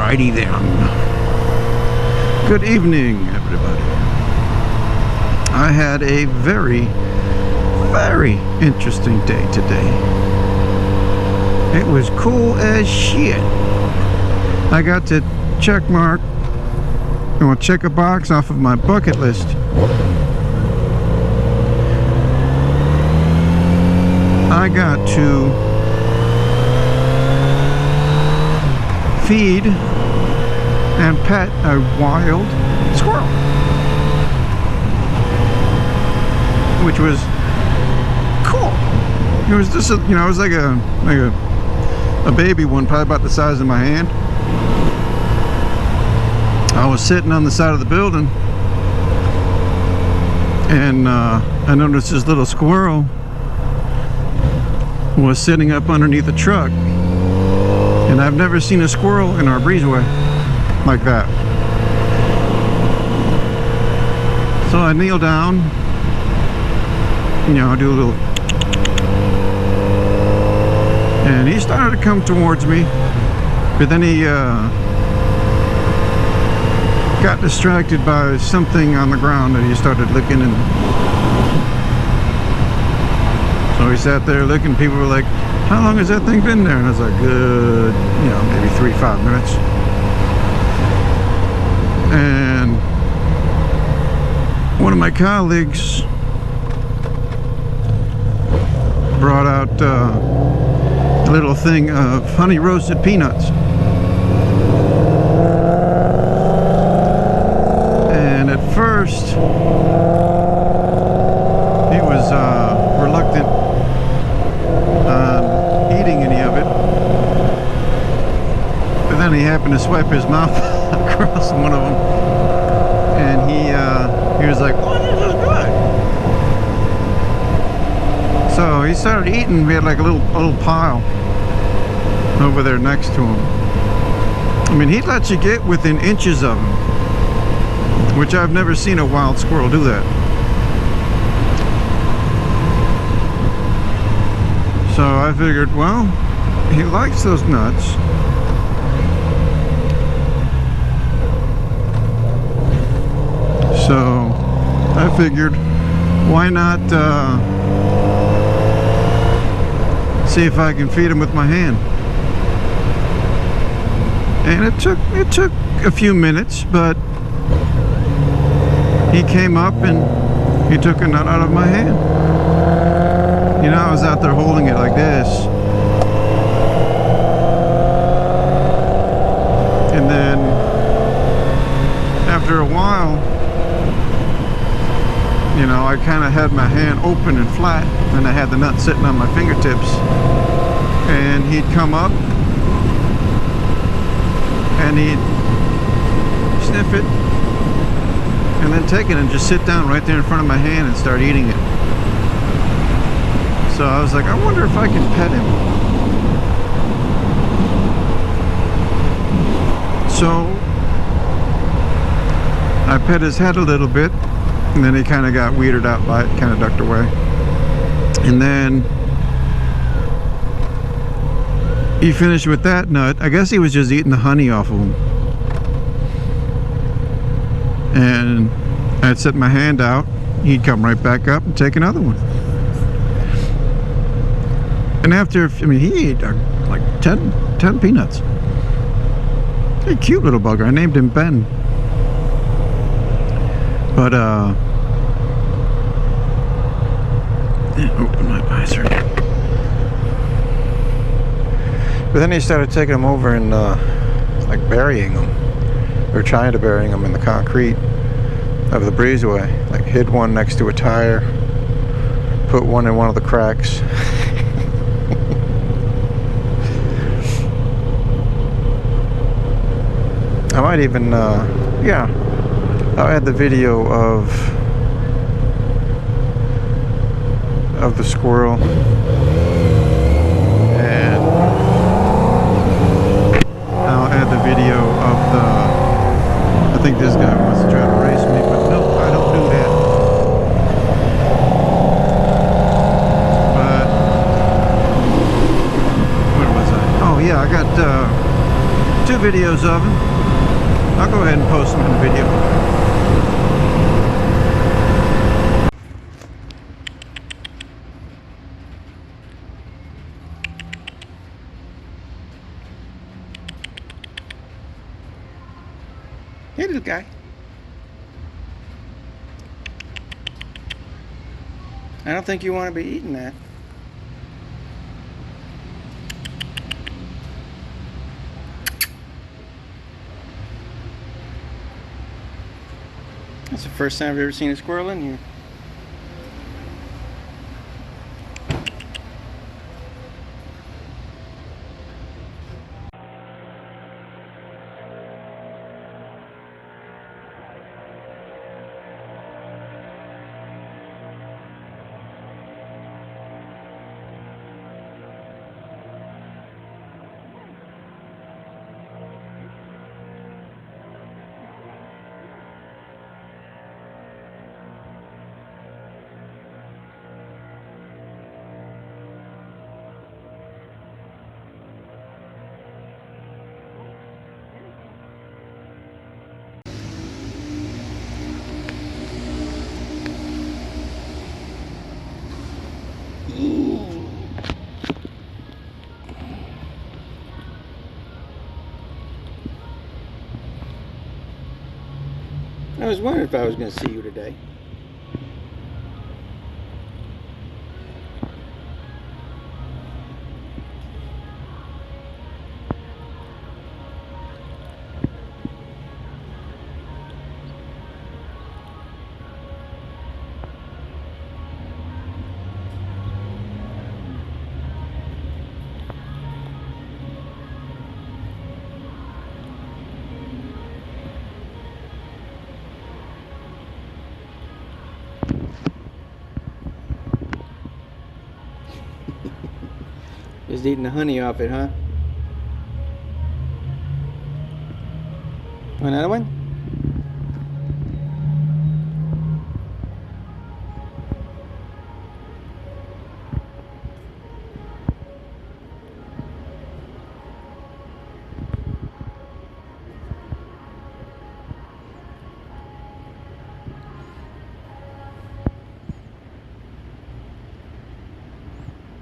Alrighty then. Good evening, everybody. I had a very, very interesting day today. It was cool as shit. I got to check a box off of my bucket list. I got to feed and pet a wild squirrel, which was cool. It was just it was like a baby one, probably about the size of my hand. I was sitting on the side of the building, and I noticed this little squirrel was sitting up underneath a truck, and I've never seen a squirrel in our breezeway like that. So I kneel down, I do a little, and he started to come towards me, but then he got distracted by something on the ground that he started licking, and so he sat there looking. People were like, how long has that thing been there? And I was like, good, maybe 3-5 minutes. And one of my colleagues brought out a little thing of honey roasted peanuts. And at first, he was reluctant on eating any of it. But then he happened to swipe his mouth across one of them, and he was like, "Oh, this is good." So he started eating. We had like a little pile over there next to him. I mean, he'd let you get within inches of him, which I've never seen a wild squirrel do that. So I figured, well, he likes those nuts. So I figured, why not see if I can feed him with my hand. And it took a few minutes, but he came up and he took a nut out of my hand. I was out there holding it like this, and then after a while, I kind of had my hand open and flat, and I had the nut sitting on my fingertips, and he'd come up and he'd sniff it and then take it and just sit down right there in front of my hand and start eating it. So I was like, I wonder if I can pet him. So I pet his head a little bit, and then he kind of got weirded out by it, kind of ducked away. And then he finished with that nut. I guess he was just eating the honey off of him. And I'd set my hand out, he'd come right back up and take another one. And after, he ate like 10 peanuts. A cute little bugger. I named him Ben. But, open my visor. But then he started taking them over and, like burying them. Or trying to bury them in the concrete of the breezeway. Like hid one next to a tire, put one in one of the cracks. I might even, I'll add the video of the squirrel, and I'll add the video of I think this guy wants to try to race me, but no, I don't do that. But where was I? Oh yeah, I got 2 videos of him. I'll go ahead and post them in the video. Hey, little guy. I don't think you want to be eating that. That's the first time I've ever seen a squirrel in here. I was wondering if I was going to see you today. Just eating the honey off it, huh? Want another one?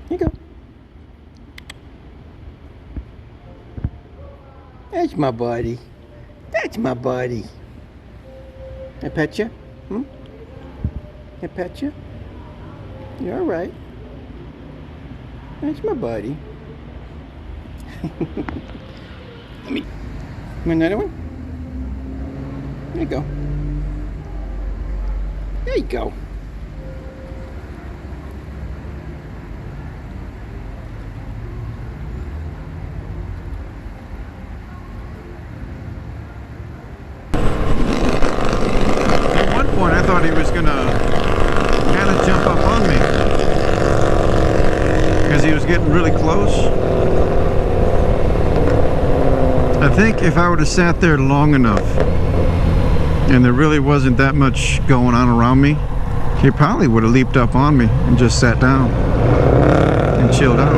Here you go. That's my buddy. That's my buddy. I pet you? Hmm? I pet you? You're alright. That's my buddy. Let me... Want another one? There you go. There you go. I thought he was gonna kind of jump up on me because he was getting really close. I think if I would have sat there long enough and there really wasn't that much going on around me, he probably would have leaped up on me and just sat down and chilled out.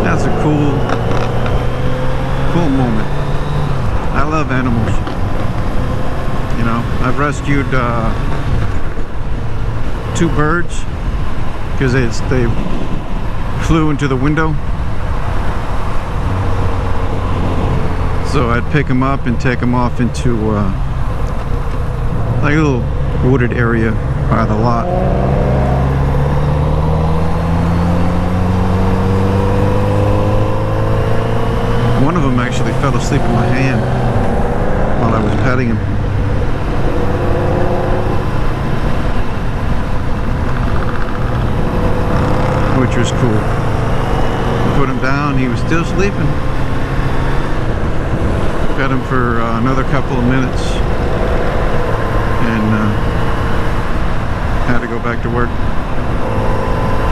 That's a cool moment. I love animals. You know, I've rescued 2 birds because they flew into the window. So I'd pick them up and take them off into like a little wooded area by the lot. One of them actually fell asleep in my hand while I was petting him. Which was cool. I put him down, he was still sleeping. Pet him for another couple of minutes and had to go back to work.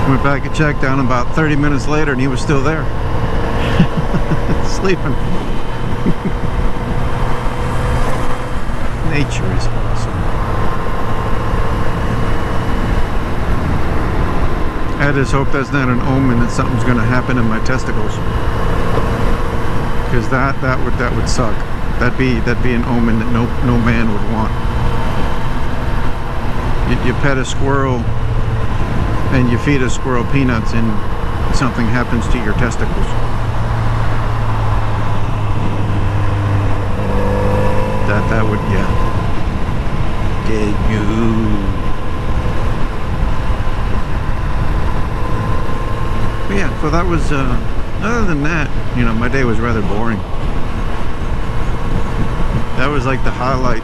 Went back and checked on him about 30 minutes later and he was still there. Sleeping. Nature is awesome. I just hope that's not an omen that something's going to happen in my testicles, because that would suck. That'd be an omen that no man would want. You pet a squirrel and you feed a squirrel peanuts and something happens to your testicles. That would, yeah. Did you? But yeah, so that was, other than that, you know, my day was rather boring. That was like the highlight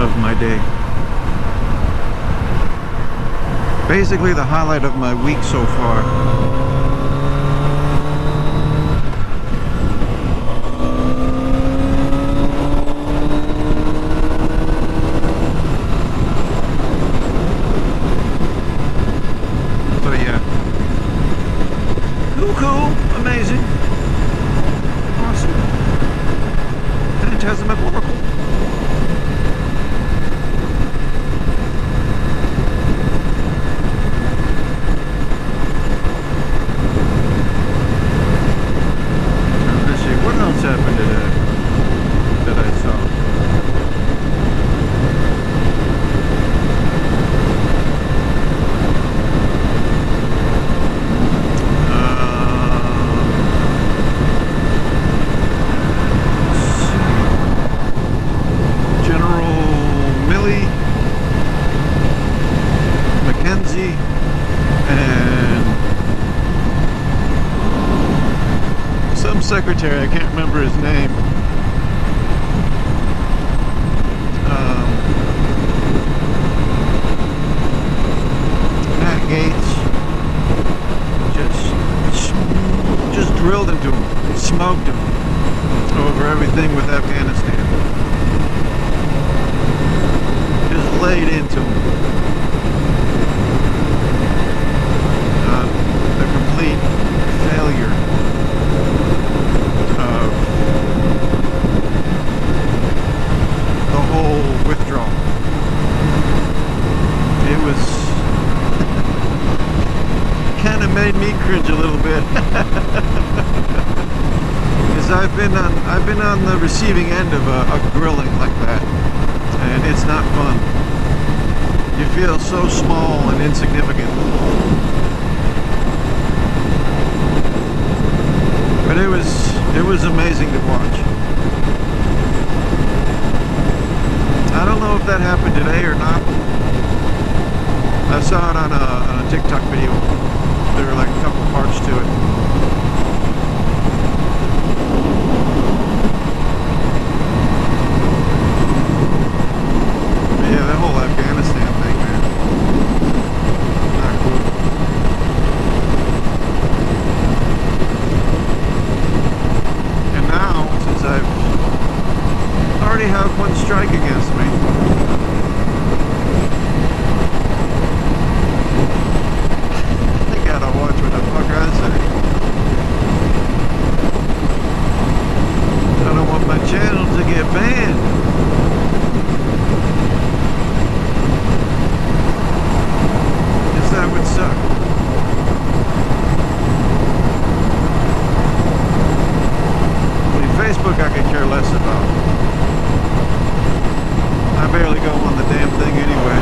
of my day. Basically the highlight of my week so far. Cool, amazing, awesome, phantasmagorical. Let's see, what else happened today that I saw? Secretary, I can't remember his name. Matt Gates just drilled into him, smoked him over everything with Afghanistan. Just laid into him. A complete failure. The whole withdrawal. It was kind of made me cringe a little bit. Because I've been on the receiving end of a grilling like that, and it's not fun. You feel so small and insignificant. But it was amazing to watch. I don't know if that happened today or not. I saw it on a TikTok video. There were like a couple parts to it. But yeah, that whole Afghanistan thing, man. Not cool. And now, since I've already have one strike against me, I gotta watch what the fuck I say. I don't want my channel to get banned. Guess that would suck. I mean, Facebook I could care less about. I barely go on the damn thing anyway.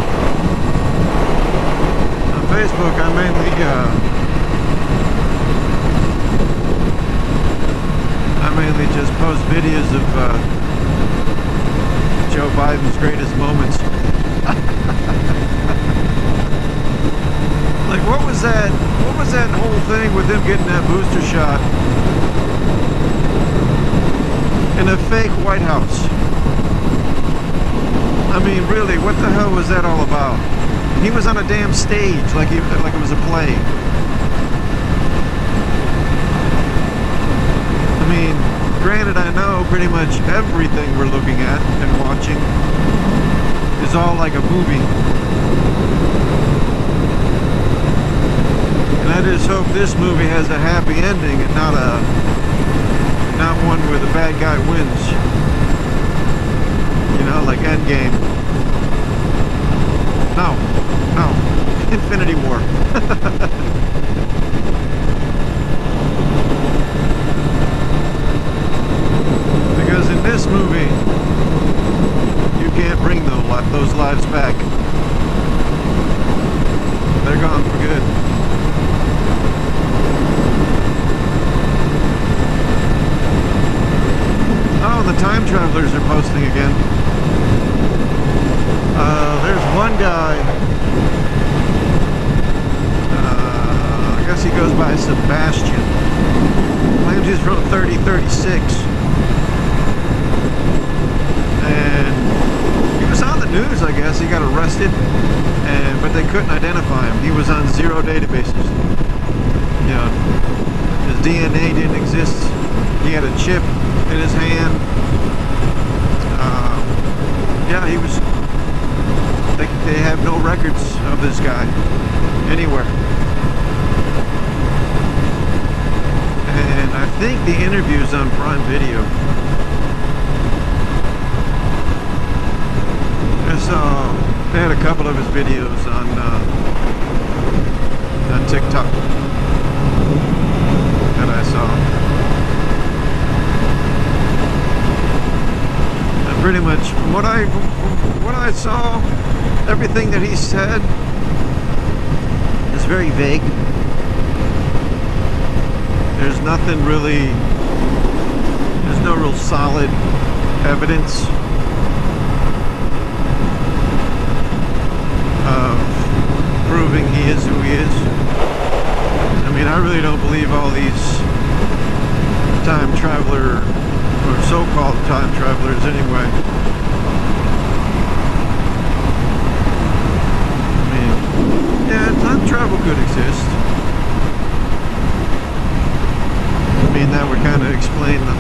On Facebook, I mainly just post videos of Joe Biden's greatest moments. Like, what was that? What was that whole thing with him getting that booster shot in a fake White House? I mean, really, what the hell was that all about? He was on a damn stage, like it was a play. I mean, granted, I know pretty much everything we're looking at and watching is all like a movie. And I just hope this movie has a happy ending and not one where the bad guy wins. You know, like Endgame. No, Infinity War. Because in this movie, you can't bring those lives back. They're gone for good. Oh, the time travelers are posting again. There's one guy. I guess he goes by Sebastian. Claims he's from 3036. And he was on the news, I guess. He got arrested, but they couldn't identify him. He was on 0 databases. You know, his DNA didn't exist. He had a chip in his hand. Yeah, he was. They have no records of this guy anywhere. And I think the interview's on Prime Video. So they had a couple of his videos on TikTok that I saw. And pretty much from what I saw, everything that he said is very vague. There's nothing really, there's no real solid evidence of proving he is who he is. I mean, I really don't believe all these time traveler, or so-called time travelers anyway. I mean, yeah, time travel could exist. I mean, that would kind of explain the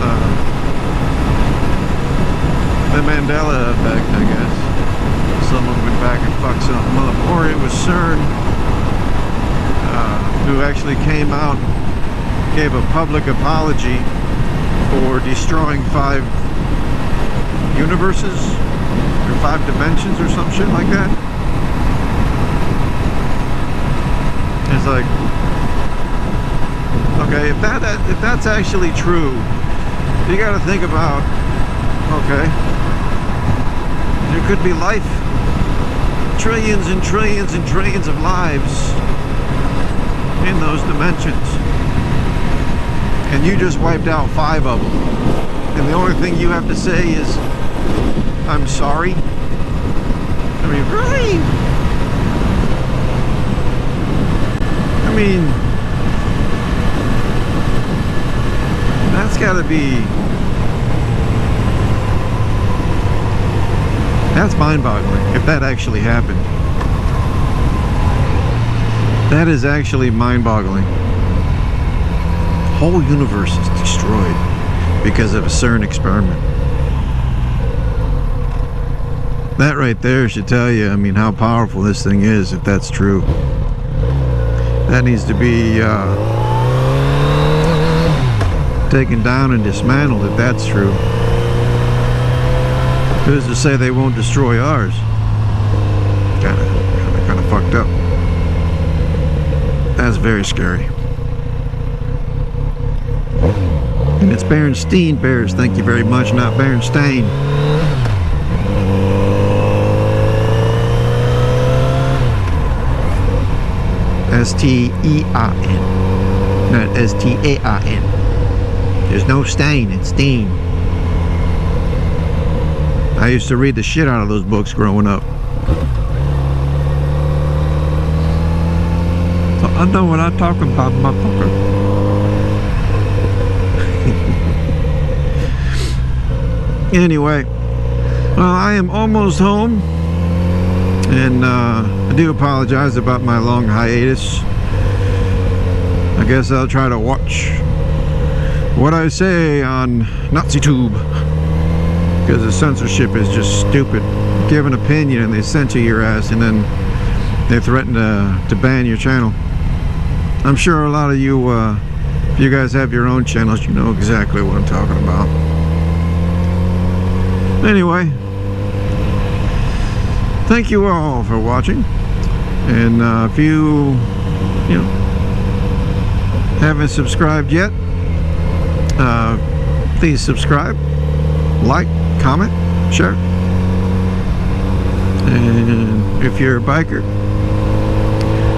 Mandela effect, I guess. Someone went back and fucked something up. Or it was CERN who actually came out, gave a public apology for destroying 5 universes or 5 dimensions or some shit like that. It's like, okay, if that's actually true, you got to think about, okay, there could be life, trillions and trillions and trillions of lives in those dimensions, and you just wiped out 5 of them, and the only thing you have to say is, I'm sorry. I mean, really? I mean, that's gotta be, that's mind-boggling if that actually happened. That is actually mind-boggling. Whole universe is destroyed because of a CERN experiment. That right there should tell you, I mean, how powerful this thing is, if that's true. That needs to be taken down and dismantled if that's true. Who's to say they won't destroy ours? Kind of fucked up. That's very scary. And it's Berenstein Bears. Thank you very much, not Berenstain. S-T-E-I-N, not S-T-A-I-N. There's no stain, it's Steen. I used to read the shit out of those books growing up. So I know what I'm talking about, motherfucker. Anyway, well, I am almost home. And I do apologize about my long hiatus. I guess I'll try to watch what I say on NaziTube, because the censorship is just stupid. Give an opinion and they censor your ass, and then they threaten to ban your channel. I'm sure a lot of you, if you guys have your own channels, you know exactly what I'm talking about. thank you all for watching. And if you haven't subscribed yet, please subscribe, like, comment, share. And if you're a biker,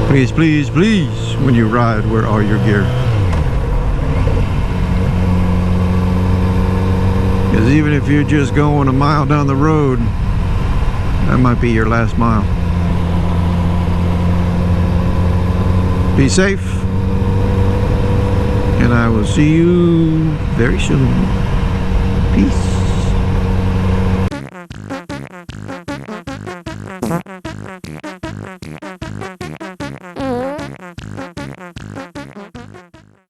please, please, please, when you ride, wear all your gear. Because even if you're just going a mile down the road, that might be your last mile. Be safe, and I will see you very soon. Peace.